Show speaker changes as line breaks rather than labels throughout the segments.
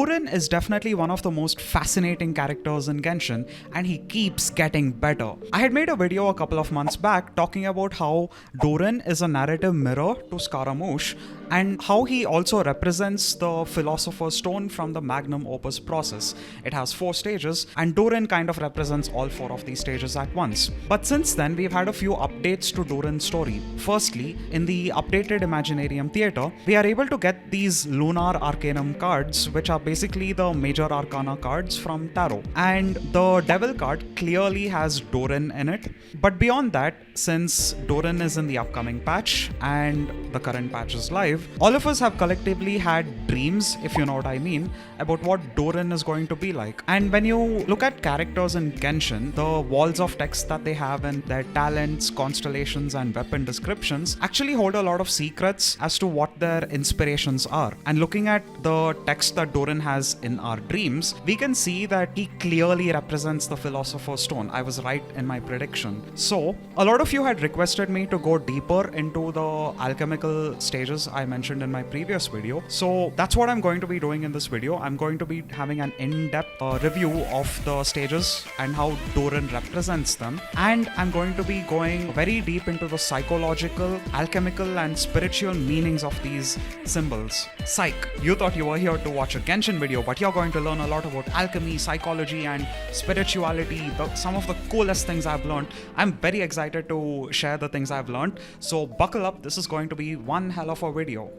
Durin is definitely one of the most fascinating characters in Genshin, and he keeps getting better. I had made a video a couple of months back talking about how Durin is a narrative mirror to Scaramouche, and how he also represents the Philosopher's Stone from the Magnum Opus process. It has 4 stages, and Durin kind of represents all 4 of these stages at once. But since then, we've had a few updates to Durin's story. Firstly, in the updated Imaginarium Theatre, we are able to get these Lunar Arcanum cards, which are basically the major arcana cards from Tarot. And the Devil card clearly has Durin in it. But beyond that, since Durin is in the upcoming patch and the current patch is live, all of us have collectively had dreams, if you know what I mean, about what Durin is going to be like. And when you look at characters in Genshin, the walls of text that they have and their talents, constellations, and weapon descriptions actually hold a lot of secrets as to what their inspirations are. And looking at the text that Durin has in our dreams, we can see that he clearly represents the Philosopher's Stone. I was right in my prediction. So, a lot of you had requested me to go deeper into the alchemical stages I mentioned in my previous video. So that's what I'm going to be doing in this video. I'm going to be having an in-depth review of the stages and how Durin represents them. And I'm going to be going very deep into the psychological, alchemical, and spiritual meanings of these symbols. Psych, you thought you were here to watch a Genshin video, but you're going to learn a lot about alchemy, psychology, and spirituality, some of the coolest things I've learned. I'm very excited to share the things I've learned, so buckle up, this is going to be one hell of a video.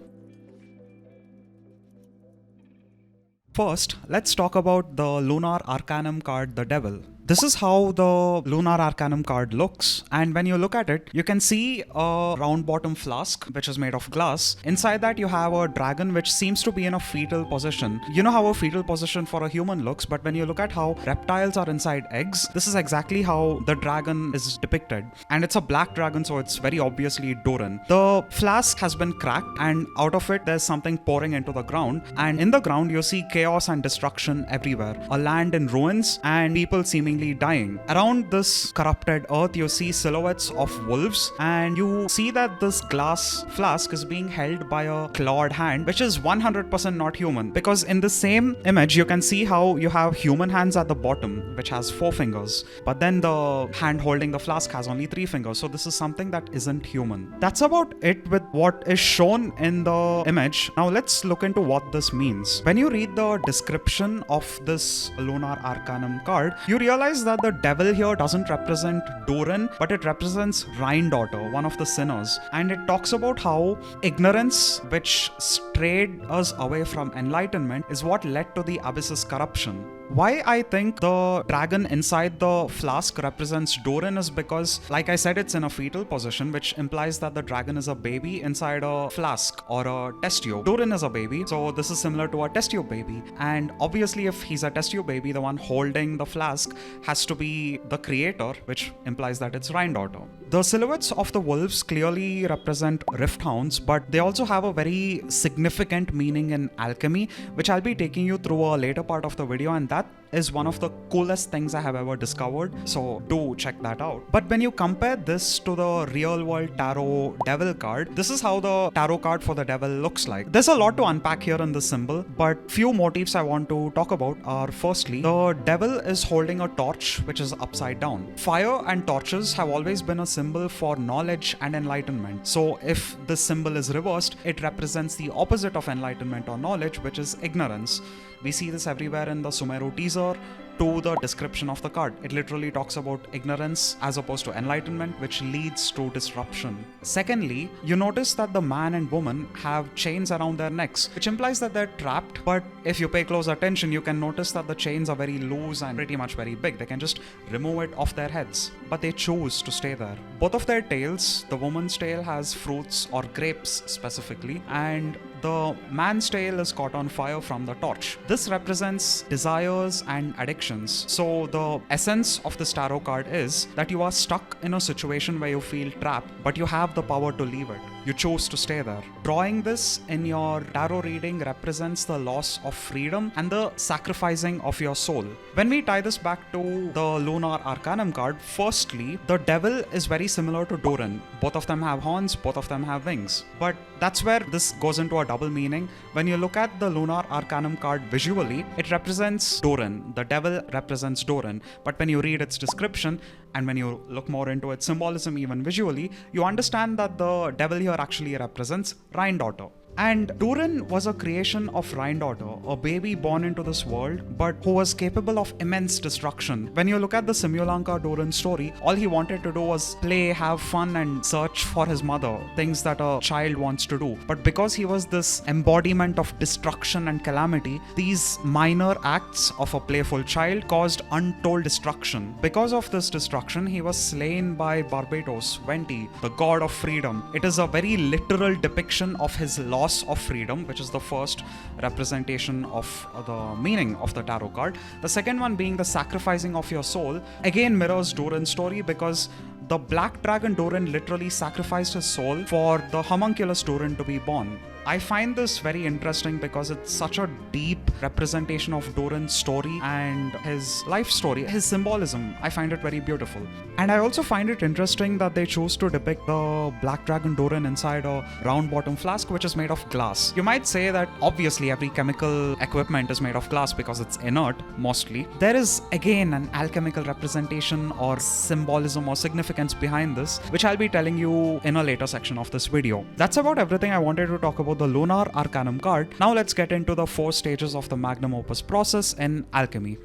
First, let's talk about the Lunar Arcanum card, the Devil. This is how the Lunar Arcanum card looks, and when you look at it, you can see a round bottom flask which is made of glass. Inside that you have a dragon which seems to be in a fetal position. You know how a fetal position for a human looks, but when you look at how reptiles are inside eggs, this is exactly how the dragon is depicted. And it's a black dragon, so it's very obviously Durin. The flask has been cracked, and out of it there's something pouring into the ground, and in the ground you see chaos and destruction everywhere. A land in ruins and people seemingly dying. Around this corrupted earth, you see silhouettes of wolves, and you see that this glass flask is being held by a clawed hand, which is 100% not human. Because in the same image, you can see how you have human hands at the bottom, which has 4 fingers. But then the hand holding the flask has only 3 fingers. So this is something that isn't human. That's about it with what is shown in the image. Now let's look into what this means. When you read the description of this Lunar Arcanum card, you realize that the devil here doesn't represent Durin, but it represents Rhine-daughter, one of the sinners. And it talks about how ignorance, which strayed us away from enlightenment, is what led to the abyss's corruption. Why I think the dragon inside the flask represents Durin is because, like I said, it's in a fetal position, which implies that the dragon is a baby inside a flask or a test tube. Durin is a baby, so this is similar to a test tube baby. And obviously, if he's a test tube baby, the one holding the flask has to be the creator, which implies that it's Rhine-daughter. The silhouettes of the wolves clearly represent rift hounds, but they also have a very significant meaning in alchemy, which I'll be taking you through a later part of the video, and that is one of the coolest things I have ever discovered, so do check that out. But when you compare this to the real world tarot devil card, this is how the tarot card for the devil looks like. There's a lot to unpack here in this symbol, but few motifs I want to talk about are, firstly, the devil is holding a torch which is upside down. Fire and torches have always been a symbol for knowledge and enlightenment. So if this symbol is reversed, it represents the opposite of enlightenment or knowledge, which is ignorance. We see this everywhere in the Sumeru teaser to the description of the card. It literally talks about ignorance as opposed to enlightenment, which leads to disruption. Secondly, you notice that the man and woman have chains around their necks, which implies that they're trapped. But if you pay close attention, you can notice that the chains are very loose and pretty much very big. They can just remove it off their heads, but they choose to stay there. Both of their tails, the woman's tail has fruits or grapes specifically, and the man's tail is caught on fire from the torch. This represents desires and addictions. So the essence of this tarot card is that you are stuck in a situation where you feel trapped, but you have the power to leave it. you choose to stay there. Drawing this in your tarot reading represents the loss of freedom and the sacrificing of your soul. When we tie this back to the Lunar Arcanum card, firstly, the devil is very similar to Durin. Both of them have horns, both of them have wings. But that's where this goes into a double meaning. When you look at the Lunar Arcanum card visually, it represents Durin. The devil represents Durin. But when you read its description, and when you look more into its symbolism even visually, you understand that the devil here actually represents Daughter. And Durin was a creation of Daughter, a baby born into this world, but who was capable of immense destruction. When you look at the Simulanka Durin story, all he wanted to do was play, have fun, and search for his mother, things that a child wants to do. But because he was this embodiment of destruction and calamity, these minor acts of a playful child caused untold destruction. Because of this destruction, he was slain by Barbados, Venti, the god of freedom. It is a very literal depiction of his loss of freedom, which is the first representation of the meaning of the tarot card. The second one being the sacrificing of your soul, again mirrors Durin's story, because the black dragon Durin literally sacrificed his soul for the homunculus Durin to be born. I find this very interesting because it's such a deep representation of Durin's story and his life story, his symbolism. I find it very beautiful. And I also find it interesting that they chose to depict the black dragon Durin inside a round bottom flask which is made of glass. You might say that obviously every chemical equipment is made of glass because it's inert mostly. There is again an alchemical representation or symbolism or significance behind this, which I'll be telling you in a later section of this video. That's about everything I wanted to talk about the Lunar Arcanum card. Now let's get into the 4 stages of the Magnum Opus process in alchemy.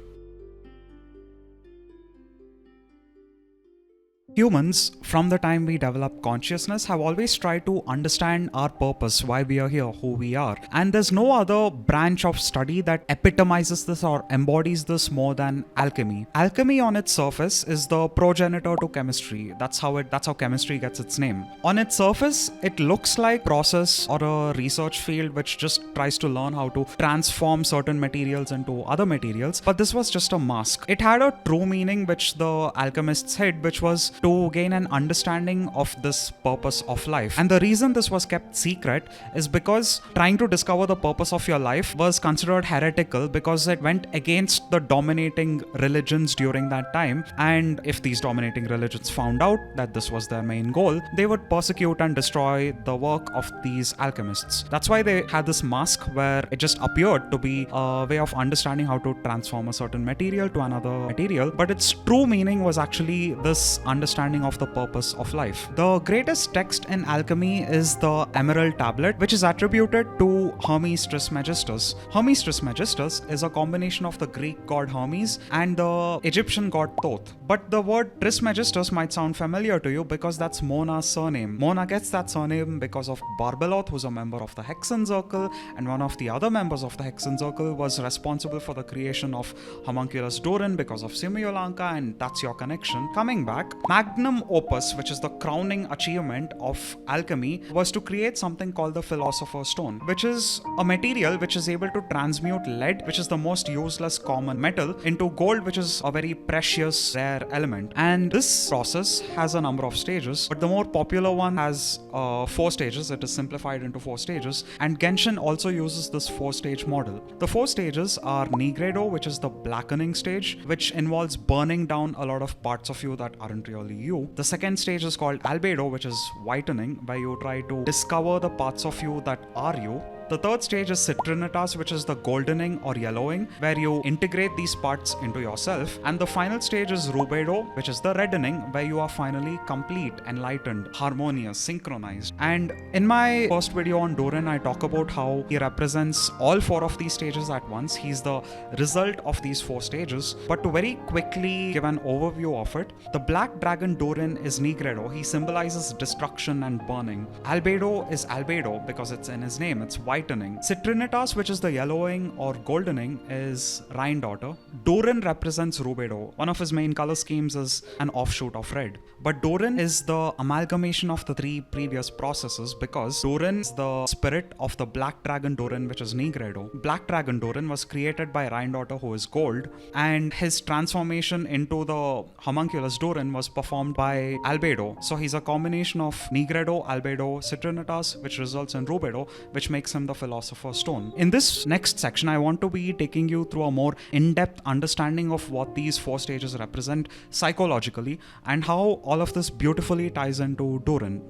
Humans, from the time we develop consciousness, have always tried to understand our purpose, why we are here, who we are. And there's no other branch of study that epitomizes this or embodies this more than alchemy. Alchemy on its surface is the progenitor to chemistry. That's how chemistry gets its name. On its surface, it looks like process or a research field which just tries to learn how to transform certain materials into other materials. But this was just a mask. It had a true meaning which the alchemists hid, which was to gain an understanding of this purpose of life. And the reason this was kept secret is because trying to discover the purpose of your life was considered heretical because it went against the dominating religions during that time. And if these dominating religions found out that this was their main goal, they would persecute and destroy the work of these alchemists. That's why they had this mask where it just appeared to be a way of understanding how to transform a certain material to another material, but its true meaning was actually this understanding of the purpose of life. The greatest text in alchemy is the Emerald Tablet, which is attributed to Hermes Trismegistus. Hermes Trismegistus is a combination of the Greek god Hermes and the Egyptian god Thoth. But the word Trismegistus might sound familiar to you because that's Mona's surname. Mona gets that surname because of Barbeloth, who's a member of the Hexen Circle, and one of the other members of the Hexen Circle was responsible for the creation of homunculus Durin because of Simulanka, and that's your connection. Coming back, Magnum Opus, which is the crowning achievement of alchemy, was to create something called the Philosopher's Stone, which is a material which is able to transmute lead, which is the most useless common metal, into gold, which is a very precious rare element. And this process has a number of stages, but the more popular one has 4 stages. It is simplified into 4 stages, and Genshin also uses this 4-stage model. The 4 stages are Nigredo, which is the blackening stage, which involves burning down a lot of parts of you that aren't really you. The second stage is called Albedo, which is whitening, where you try to discover the parts of you that are you. The third stage is Citrinitas, which is the goldening or yellowing, where you integrate these parts into yourself. And the final stage is Rubedo, which is the reddening, where you are finally complete, enlightened, harmonious, synchronized. And in my first video on Durin, I talk about how he represents all 4 of these stages at once. He's the result of these 4 stages. But to very quickly give an overview of it, the black dragon Durin is Nigredo. He symbolizes destruction and burning. Albedo is Albedo because it's in his name. It's white brightening. Citrinitas, which is the yellowing or goldening, is Daughter. Durin represents Rubedo. One of his main color schemes is an offshoot of red. But Durin is the amalgamation of the three previous processes because Durin is the spirit of the Black Dragon Durin, which is Nigredo. Black Dragon Durin was created by Daughter, who is gold, and his transformation into the homunculus Durin was performed by Albedo. So he's a combination of Nigredo, Albedo, Citrinitas, which results in Rubedo, which makes him the Philosopher's Stone. In this next section, I want to be taking you through a more in-depth understanding of what these four stages represent psychologically and how all of this beautifully ties into Durin.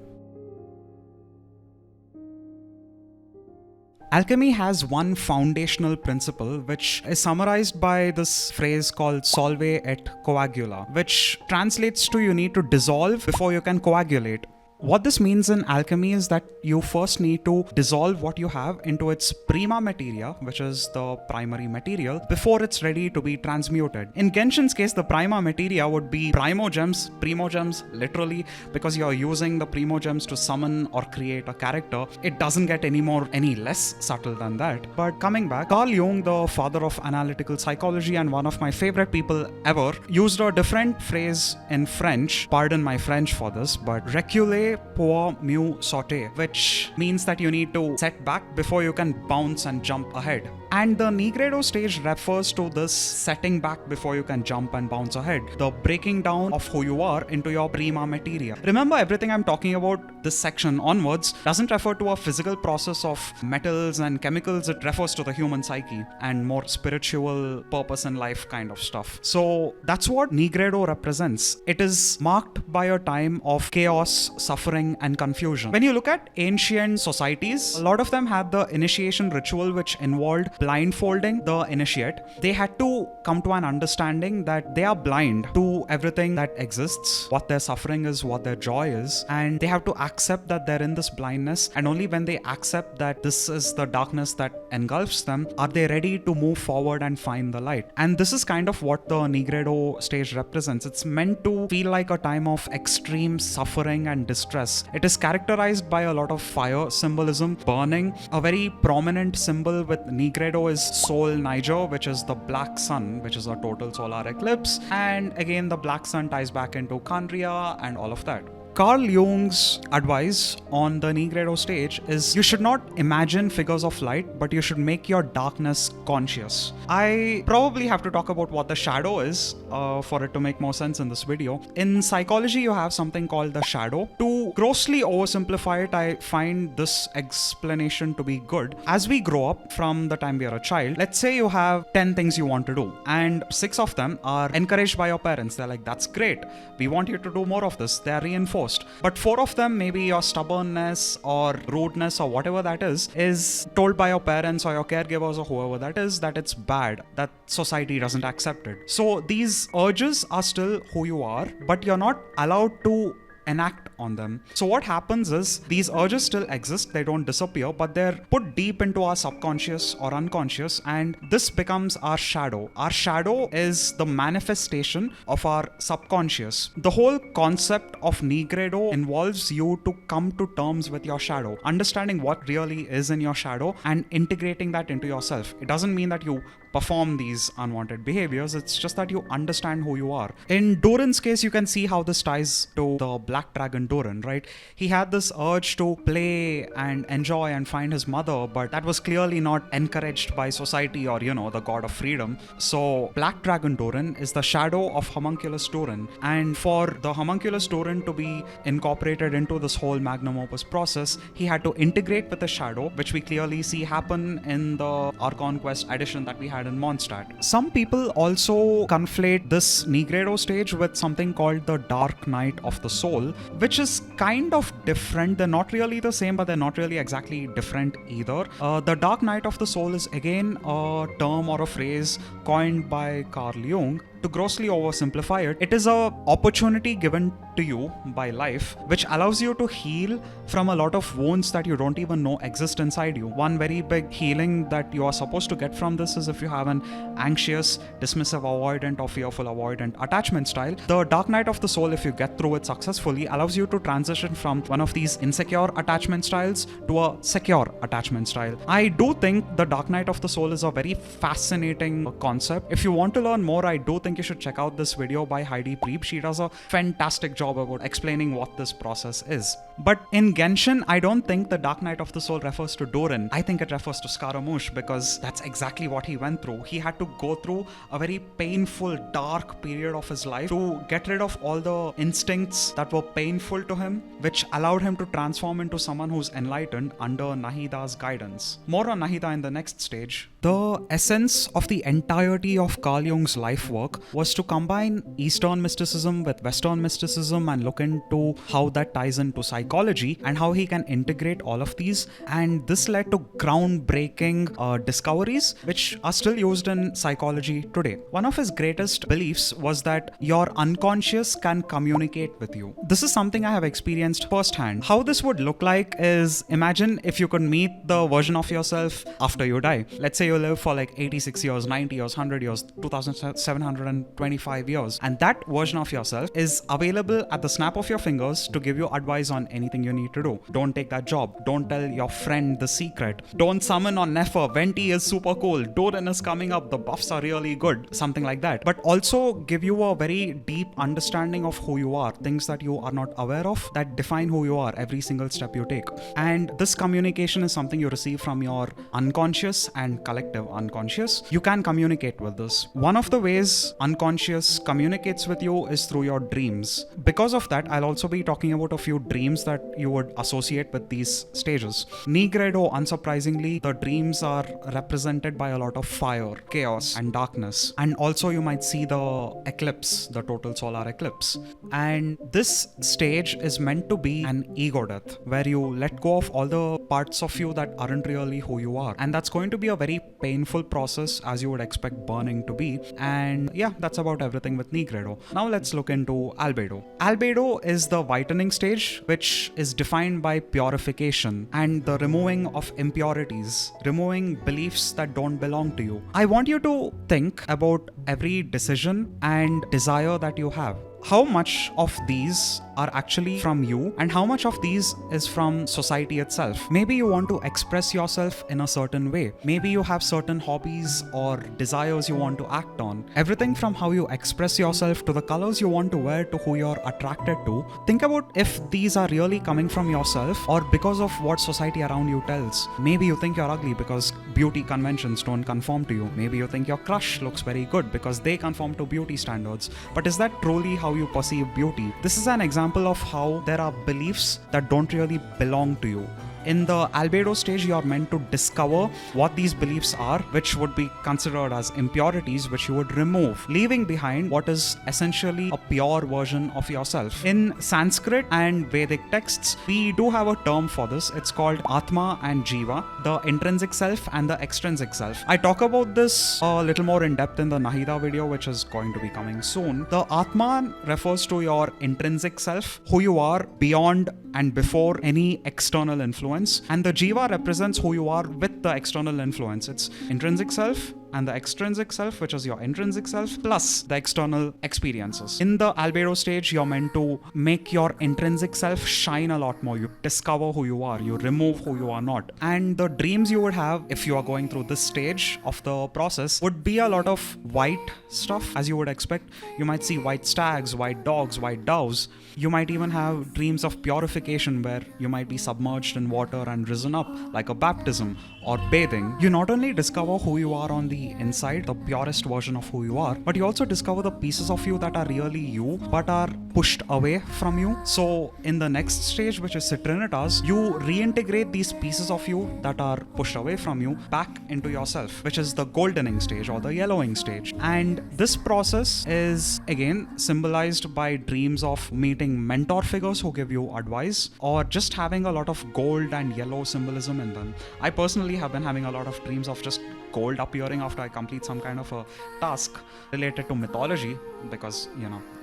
Alchemy has one foundational principle which is summarized by this phrase called solve et coagula, which translates to you need to dissolve before you can coagulate. What this means in alchemy is that you first need to dissolve what you have into its prima materia, which is the primary material, before it's ready to be transmuted. In Genshin's case, the prima materia would be primogems, literally, because you're using the primogems to summon or create a character. It doesn't get any less subtle than that. But coming back, Carl Jung, the father of analytical psychology and one of my favorite people ever, used a different phrase in French, pardon my French for this, but reculer pour mieux sauter, which means that you need to set back before you can bounce and jump ahead. And the Nigredo stage refers to this setting back before you can jump and bounce ahead, the breaking down of who you are into your prima materia. Remember, everything I'm talking about this section onwards doesn't refer to a physical process of metals and chemicals. It refers to the human psyche and more spiritual purpose in life kind of stuff. So that's what Nigredo represents. It is marked by a time of chaos, suffering, and confusion. When you look at ancient societies, a lot of them had the initiation ritual which involved blindfolding the initiate. They had to come to an understanding that they are blind to everything that exists, what their suffering is, what their joy is, and they have to accept that they're in this blindness, and only when they accept that this is the darkness that engulfs them are they ready to move forward and find the light. And this is kind of what the Nigredo stage represents. It's meant to feel like a time of extreme suffering and distress. It is characterized by a lot of fire symbolism, burning. A very prominent symbol with Nigredo is Sol Niger, which is the black sun, which is a total solar eclipse. And again, the black sun ties back into Kandria and all of that. Carl Jung's advice on the Nigredo stage is you should not imagine figures of light, but you should make your darkness conscious. I probably have to talk about what the shadow is for it to make more sense in this video. In psychology, you have something called the shadow. To grossly oversimplify it, I find this explanation to be good. As we grow up from the time we are a child, let's say you have 10 things you want to do, and 6 of them are encouraged by your parents. They're like, that's great. We want you to do more of this. They're reinforced. But 4 of them, maybe your stubbornness or rudeness or whatever that is told by your parents or your caregivers or whoever that it's bad, that society doesn't accept it. So these urges are still who you are, but you're not allowed to enact on them. So what happens is these urges still exist, they don't disappear, but they're put deep into our subconscious or unconscious, and this becomes our shadow. Our shadow is the manifestation of our subconscious. The whole concept of Nigredo involves you to come to terms with your shadow, understanding what really is in your shadow and integrating that into yourself. It doesn't mean that you perform these unwanted behaviors, it's just that you understand who you are. In Durin's case, you can see how this ties to the Black Dragon Durin, right? He had this urge to play and enjoy and find his mother, but that was clearly not encouraged by society or, the god of freedom. So Black Dragon Durin is the shadow of homunculus Durin, and for the homunculus Durin to be incorporated into this whole Magnum Opus process, he had to integrate with the shadow, which we clearly see happen in the Arconquest edition that we had in Mondstadt. Some people also conflate this Nigredo stage with something called the Dark Night of the Soul, which is kind of different. They're not really the same, but they're not really exactly different either. The Dark Night of the Soul is again a term or a phrase coined by Carl Jung, to grossly oversimplify it, it is a opportunity given to you by life which allows you to heal from a lot of wounds that you don't even know exist inside you. One very big healing that you are supposed to get from this is if you have an anxious, dismissive, avoidant or fearful avoidant attachment style. The Dark Night of the Soul, if you get through it successfully, allows you to transition from one of these insecure attachment styles to a secure attachment style. I do think the Dark Night of the Soul is a very fascinating concept. If you want to learn more, I do think you should check out this video by Heidi Prieb. She does a fantastic job about explaining what this process is. But in Genshin, I don't think the Dark Night of the Soul refers to Durin. I think it refers to Scaramouche, because that's exactly what he went through. He had to go through a very painful, dark period of his life to get rid of all the instincts that were painful to him, which allowed him to transform into someone who's enlightened under Nahida's guidance. More on Nahida in the next stage. The essence of the entirety of Carl Jung's life work was to combine Eastern mysticism with Western mysticism and look into how that ties into psychology and how he can integrate all of these. And this led to groundbreaking discoveries which are still used in psychology today. One of his greatest beliefs was that your unconscious can communicate with you. This is something I have experienced firsthand. How this would look like is, imagine if you could meet the version of yourself after you die. Let's say you live for like 86 years, 90 years, 100 years, 2725 years, and that version of yourself is available at the snap of your fingers to give you advice on anything you need to do. Don't take that job. Don't tell your friend the secret. Don't summon on Nefer. Venti is super cool. Durin is coming up. The buffs are really good. Something like that. But also give you a very deep understanding of who you are. Things that you are not aware of that define who you are every single step you take. And this communication is something you receive from your unconscious and collective unconscious. You can communicate with this. One of the ways unconscious communicates with you is through your dreams. Because of that, I'll also be talking about a few dreams that you would associate with these stages. Nigredo, unsurprisingly, the dreams are represented by a lot of fire, chaos, and darkness. And also you might see the eclipse, the total solar eclipse. And this stage is meant to be an ego death, where you let go of all the parts of you that aren't really who you are. And that's going to be a very painful process, as you would expect burning to be. And yeah, that's about everything with Nigredo. Now let's look into Albedo. Albedo is the whitening stage, which is defined by purification and the removing of impurities, removing beliefs that don't belong to you. I want you to think about every decision and desire that you have. How much of these are actually from you and how much of these is from society itself? Maybe you want to express yourself in a certain way. Maybe you have certain hobbies or desires you want to act on. Everything from how you express yourself to the colors you want to wear to who you're attracted to. Think about if these are really coming from yourself or because of what society around you tells. Maybe you think you're ugly because beauty conventions don't conform to you. Maybe you think your crush looks very good because they conform to beauty standards. But is that truly how you perceive beauty? This is an example of how there are beliefs that don't really belong to you. In the Albedo stage, you are meant to discover what these beliefs are, which would be considered as impurities, which you would remove, leaving behind what is essentially a pure version of yourself. In Sanskrit and Vedic texts, we do have a term for this. It's called Atma and Jiva, the intrinsic self and the extrinsic self. I talk about this a little more in depth in the Nahida video, which is going to be coming soon. The Atma refers to your intrinsic self, who you are beyond and before any external influence. And the Jiva represents who you are with the external influence. It's intrinsic self and the extrinsic self, which is your intrinsic self, plus the external experiences. In the Albedo stage, you're meant to make your intrinsic self shine a lot more. You discover who you are, you remove who you are not. And the dreams you would have if you are going through this stage of the process would be a lot of white stuff, as you would expect. You might see white stags, white dogs, white doves. You might even have dreams of purification where you might be submerged in water and risen up, like a baptism or bathing. You not only discover who you are on the inside, the purest version of who you are, but you also discover the pieces of you that are really you but are pushed away from you. So in the next stage, which is Citrinitas, you reintegrate these pieces of you that are pushed away from you back into yourself, which is the goldening stage or the yellowing stage. And this process is again symbolized by dreams of meeting mentor figures who give you advice, or just having a lot of gold and yellow symbolism in them. I personally have been having a lot of dreams of just gold appearing after I complete some kind of a task related to mythology, because,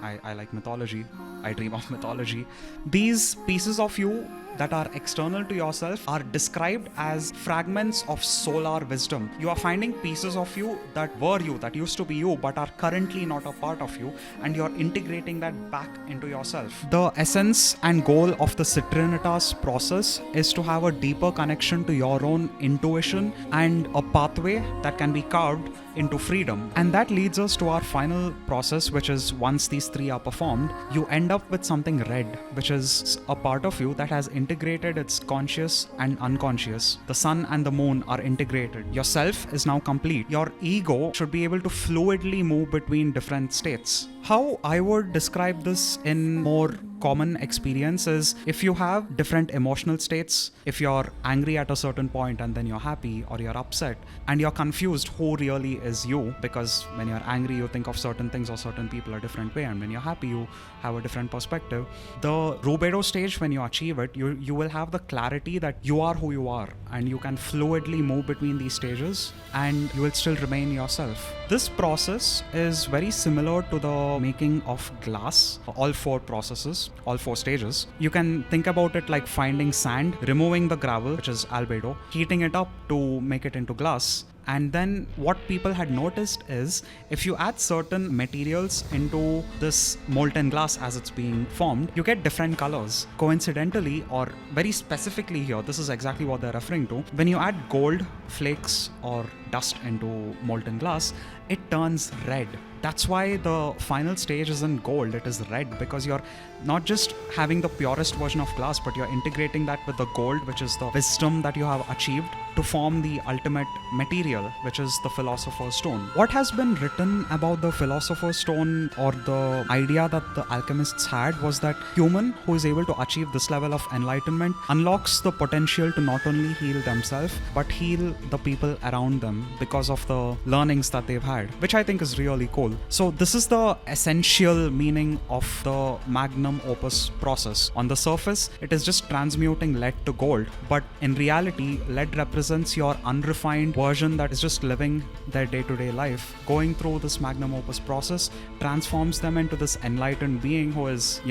I like mythology. I dream of mythology. These pieces of you that are external to yourself are described as fragments of solar wisdom. You are finding pieces of you that were you, that used to be you, but are currently not a part of you, and you're integrating that back into yourself. The essence and goal of the Citrinitas process is to have a deeper connection to your own intuition and a pathway that can be carved into freedom. And that leads us to our final process, which is once these three are performed, you end up with something red, which is a part of you that has integrated its conscious and unconscious. The sun and the moon are integrated. Yourself is now complete. Your ego should be able to fluidly move between different states. How I would describe this in more common experience is, if you have different emotional states, if you're angry at a certain point and then you're happy, or you're upset and you're confused who really is you, because when you're angry you think of certain things or certain people a different way, and when you're happy you have a different perspective. The Rubedo stage, when you achieve it, you will have the clarity that you are who you are, and you can fluidly move between these stages and you will still remain yourself. This process is very similar to the making of glass. All four processes, all four stages, you can think about it like finding sand, removing the gravel, which is albedo, heating it up to make it into glass. And then what people had noticed is, if you add certain materials into this molten glass as it's being formed, you get different colors. Coincidentally, or very specifically here, this is exactly what they're referring to. When you add gold flakes or dust into molten glass, it turns red. That's why the final stage isn't gold, it is red, because you're not just having the purest version of glass, but you're integrating that with the gold, which is the wisdom that you have achieved, to form the ultimate material, which is the Philosopher's Stone. What has been written about the Philosopher's Stone, or the idea that the alchemists had, was that human who is able to achieve this level of enlightenment unlocks the potential to not only heal themselves, but heal the people around them because of the learnings that they've had, which I think is really cool. So this is the essential meaning of the Magnum Opus process. On the surface, it is just transmuting lead to gold, but in reality, lead represents your unrefined version that is just living their day-to-day life. Going through this Magnum Opus process transforms them into this enlightened being who is,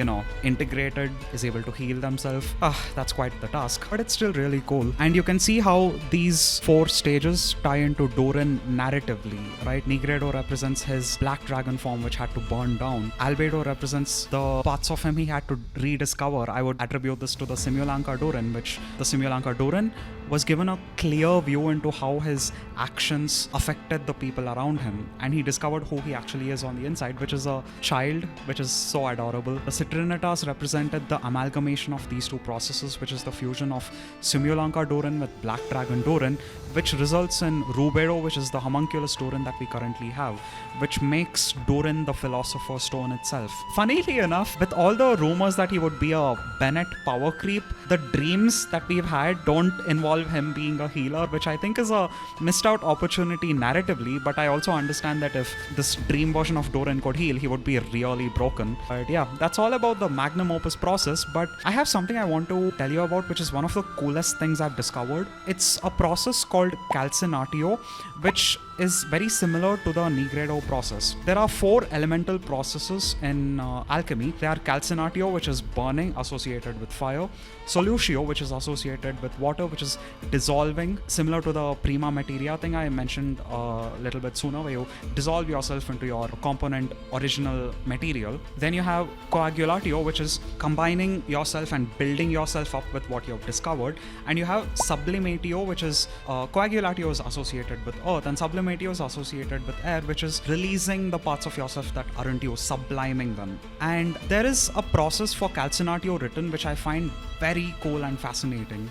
integrated, is able to heal themselves. That's quite the task, but it's still really cool. And you can see how these four stages tie into Durin narratively, right? Nigredo represents his black dragon form, which had to burn down. Albedo represents the parts of him he had to rediscover. I would attribute this to the Simulanka Durin, which the Simulanka Durin was given a clear view into how his actions affected the people around him, and he discovered who he actually is on the inside, which is a child, which is so adorable. The Citrinitas represented the amalgamation of these two processes, which is the fusion of Simulanka Durin with Black Dragon Durin, which results in Rubedo, which is the homunculus Durin that we currently have, which makes Durin the Philosopher's Stone itself. Funnily enough, with all the rumors that he would be a Bennett power creep, the dreams that we've had don't involve him being a healer, which I think is a missed out opportunity narratively, but I also understand that if this dream version of Durin could heal, he would be really broken. But yeah, that's all about the Magnum Opus process, but I have something I want to tell you about, which is one of the coolest things I've discovered. It's a process called Calcinatio, which is very similar to the Nigredo process. There are four elemental processes in alchemy. They are Calcinatio, which is burning, associated with fire; Solutio, which is associated with water, which is dissolving, similar to the prima materia thing I mentioned a little bit sooner, where you dissolve yourself into your component original material. Then you have Coagulatio, which is combining yourself and building yourself up with what you've discovered. And you have Sublimatio, which is Coagulatio is associated with earth, and Sublimatio is associated with air, which is releasing the parts of yourself that aren't you, subliming them. And there is a process for Calcinatio written, which I find very cool and fascinating.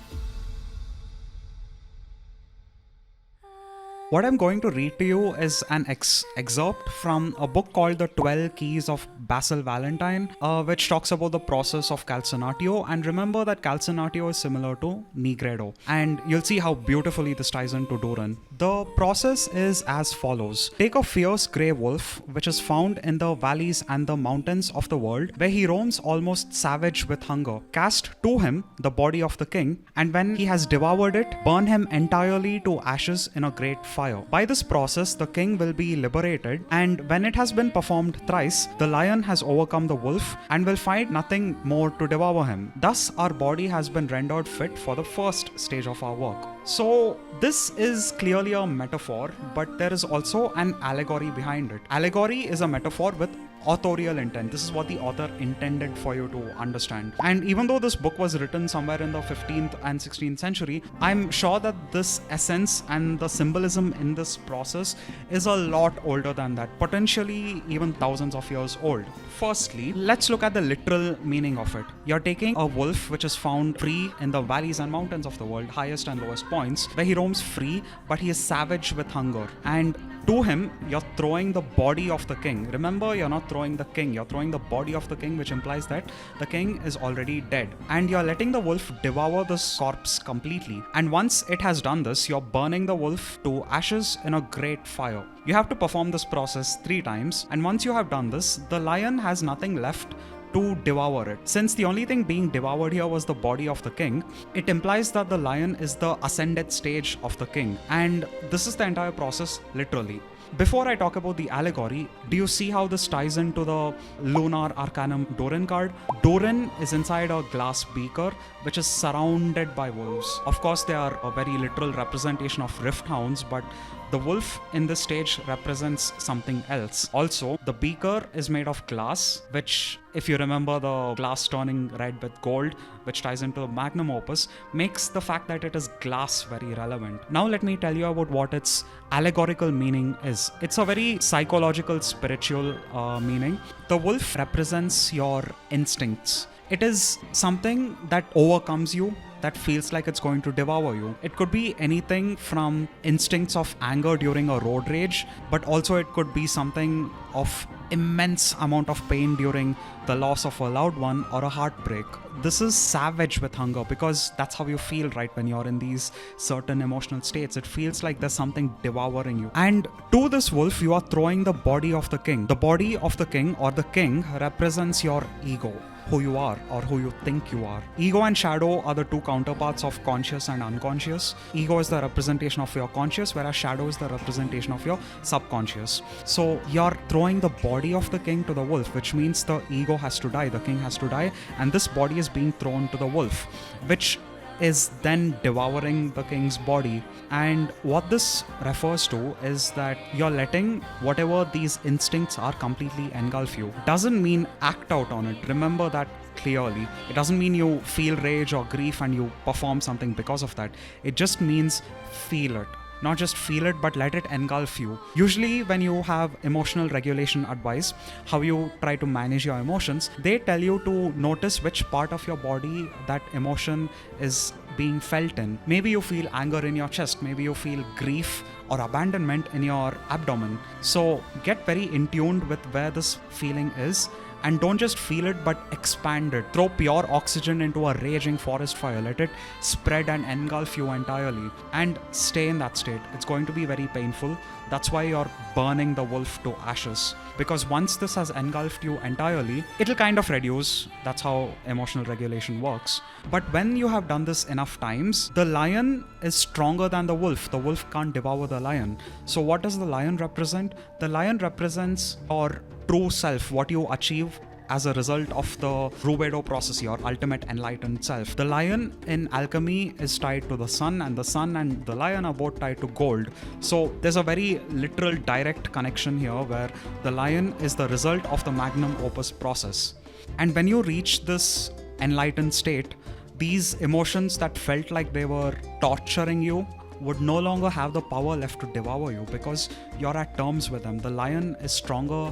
What I'm going to read to you is an excerpt from a book called The 12 Keys of Basil Valentine, which talks about the process of Calcinatio. And remember that Calcinatio is similar to Nigredo. And you'll see how beautifully this ties into Durin. The process is as follows. Take a fierce grey wolf, which is found in the valleys and the mountains of the world, where he roams almost savage with hunger. Cast to him the body of the king, and when he has devoured it, burn him entirely to ashes in a great fire. By this process, the king will be liberated, and when it has been performed thrice, the lion has overcome the wolf and will find nothing more to devour him. Thus, our body has been rendered fit for the first stage of our work. So, this is clearly a metaphor, but there is also an allegory behind it. Allegory is a metaphor with authorial intent. This is what the author intended for you to understand. And even though this book was written somewhere in the 15th and 16th century, I'm sure that this essence and the symbolism in this process is a lot older than that, potentially even thousands of years old. Firstly, let's look at the literal meaning of it. You're taking a wolf which is found free in the valleys and mountains of the world, highest and lowest points, where he roams free, but he is savage with hunger. And to him, you're throwing the body of the king. Remember, you're not throwing the king, you're throwing the body of the king, which implies that the king is already dead. And you're letting the wolf devour this corpse completely. And once it has done this, you're burning the wolf to ashes in a great fire. You have to perform this process 3 times. And once you have done this, the lion has nothing left to devour it. Since the only thing being devoured here was the body of the king, it implies that the lion is the ascended stage of the king. And this is the entire process, literally. Before I talk about the allegory, do you see how this ties into the Lunar Arcanum Durin card? Durin is inside a glass beaker which is surrounded by wolves. Of course, they are a very literal representation of rift hounds, but the wolf in this stage represents something else. Also, the beaker is made of glass, which, if you remember the glass turning red with gold, which ties into Magnum Opus, makes the fact that it is glass very relevant. Now let me tell you about what its allegorical meaning is. It's a very psychological, spiritual meaning. The wolf represents your instincts. It is something that overcomes you, that feels like it's going to devour you. It could be anything from instincts of anger during a road rage, but also it could be something of immense amount of pain during the loss of a loved one or a heartbreak. This is savage with hunger because that's how you feel, right? When you're in these certain emotional states, it feels like there's something devouring you. And to this wolf, you are throwing the body of the king. The body of the king or the king represents your ego, who you are or who you think you are. Ego and shadow are the 2 counterparts of conscious and unconscious. Ego is the representation of your conscious, whereas shadow is the representation of your subconscious. So you're throwing the body of the king to the wolf, which means the ego has to die, the king has to die, and this body is being thrown to the wolf, which is then devouring the king's body. And what this refers to is that you're letting whatever these instincts are completely engulf you. Doesn't mean act out on it. Remember that clearly. It doesn't mean you feel rage or grief and you perform something because of that. It just means feel it. Not just feel it, but let it engulf you. Usually when you have emotional regulation advice, how you try to manage your emotions, they tell you to notice which part of your body that emotion is being felt in. Maybe you feel anger in your chest, maybe you feel grief or abandonment in your abdomen. So get very in tuned with where this feeling is. And don't just feel it, but expand it. Throw pure oxygen into a raging forest fire. Let it spread and engulf you entirely. And stay in that state. It's going to be very painful. That's why you're burning the wolf to ashes. Because once this has engulfed you entirely, it'll kind of reduce. That's how emotional regulation works. But when you have done this enough times, the lion is stronger than the wolf. The wolf can't devour the lion. So what does the lion represent? The lion represents your true self, what you achieve as a result of the Rubedo process, your ultimate enlightened self. The lion in alchemy is tied to the sun, and the sun and the lion are both tied to gold. So there's a very literal direct connection here where the lion is the result of the Magnum Opus process. And when you reach this enlightened state, these emotions that felt like they were torturing you would no longer have the power left to devour you because you're at terms with them. The lion is stronger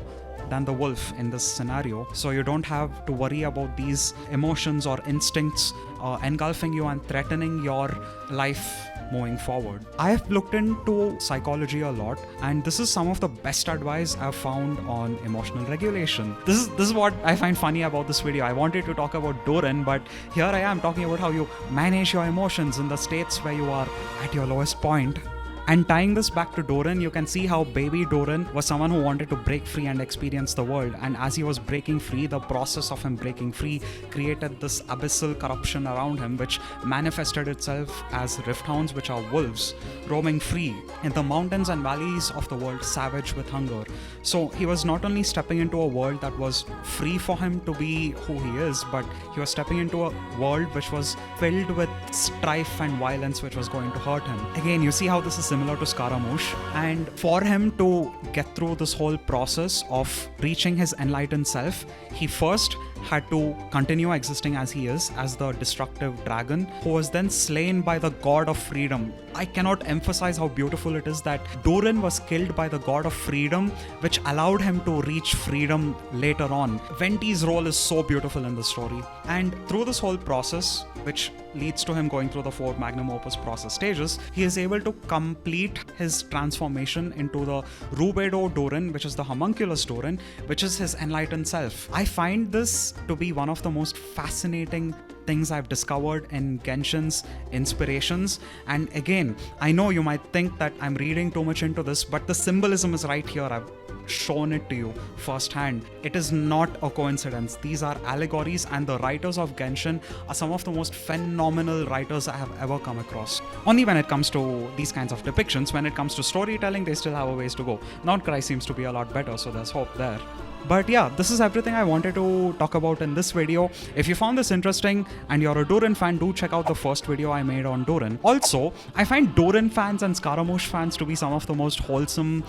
than the wolf in this scenario, so you don't have to worry about these emotions or instincts engulfing you and threatening your life moving forward. I have looked into psychology a lot, and this is some of the best advice I've found on emotional regulation. This is what I find funny about this video. I wanted to talk about Durin, but here I am talking about how you manage your emotions in the states where you are at your lowest point. And tying this back to Durin, you can see how baby Durin was someone who wanted to break free and experience the world. And as he was breaking free, the process of him breaking free created this abyssal corruption around him, which manifested itself as rift hounds, which are wolves, roaming free in the mountains and valleys of the world, savage with hunger. So he was not only stepping into a world that was free for him to be who he is, but he was stepping into a world which was filled with strife and violence, which was going to hurt him. Again, you see how this is similar to Scaramouche. And for him to get through this whole process of reaching his enlightened self, he first had to continue existing as he is, as the destructive dragon, who was then slain by the god of freedom. I cannot emphasize how beautiful it is that Durin was killed by the god of freedom, which allowed him to reach freedom later on. Venti's role is so beautiful in the story. And through this whole process, which leads to him going through the 4 Magnum Opus process stages, he is able to complete his transformation into the Rubedo Durin, which is the homunculus Durin, which is his enlightened self. I find this to be one of the most fascinating things I've discovered in Genshin's inspirations. And again, I know you might think that I'm reading too much into this, but the symbolism is right here. I've shown it to you firsthand. It is not a coincidence. These are allegories, and the writers of Genshin are some of the most phenomenal writers I have ever come across. Only when it comes to these kinds of depictions, when it comes to storytelling, they still have a ways to go. Outcry seems to be a lot better, so there's hope there. But yeah, this is everything I wanted to talk about in this video. If you found this interesting and you're a Durin fan, do check out the first video I made on Durin. Also, I find Durin fans and Scaramouche fans to be some of the most wholesome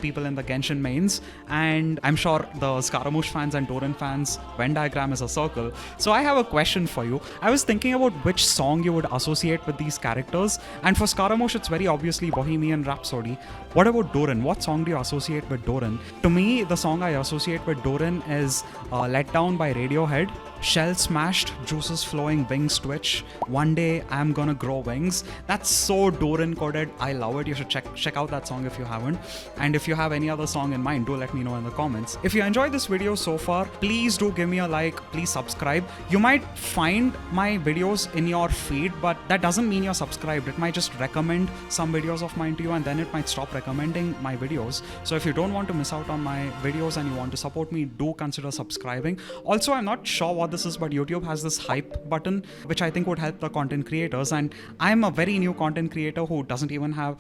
people in the Genshin mains, and I'm sure the Scaramouche fans and Durin fans Venn diagram is a circle. So I have a question for you. I was thinking about which song you would associate with these characters, and for Scaramouche it's very obviously Bohemian Rhapsody. What about Durin? What song do you associate with Durin? To me, the song I associate with Durin is Let Down by Radiohead. Shell smashed, juices flowing, wings twitch. One day I'm gonna grow wings. That's so Durin coded. I love it. You should check out that song if you haven't. And if you have any other song in mind, do let me know in the comments. If you enjoyed this video so far, please do give me a like. Please subscribe. You might find my videos in your feed, but that doesn't mean you're subscribed. It might just recommend some videos of mine to you, and then it might stop recommending my videos. So if you don't want to miss out on my videos and you want to support me, do consider subscribing. Also, I'm not sure what this is, but YouTube has this hype button, which I think would help the content creators, and I'm a very new content creator who doesn't even have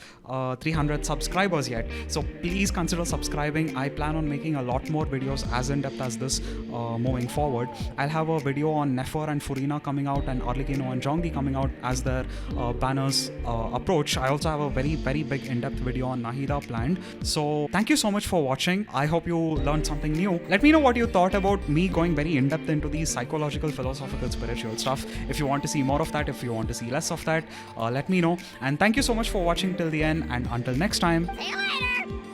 300 subscribers yet. So please consider subscribing. I plan on making a lot more videos as in-depth as this moving forward. I'll have a video on Nefer and Furina coming out, and Arlecchino and Zhongli coming out as their banners approach. I also have a very big in-depth video on Nahida planned. So thank you so much for watching. I hope you learned something new. Let me know what you thought about me going very in-depth into these psychological, philosophical, spiritual stuff. If you want to see more of that, if you want to see less of that, let me know. And thank you so much for watching till the end, and until next time.
See you later!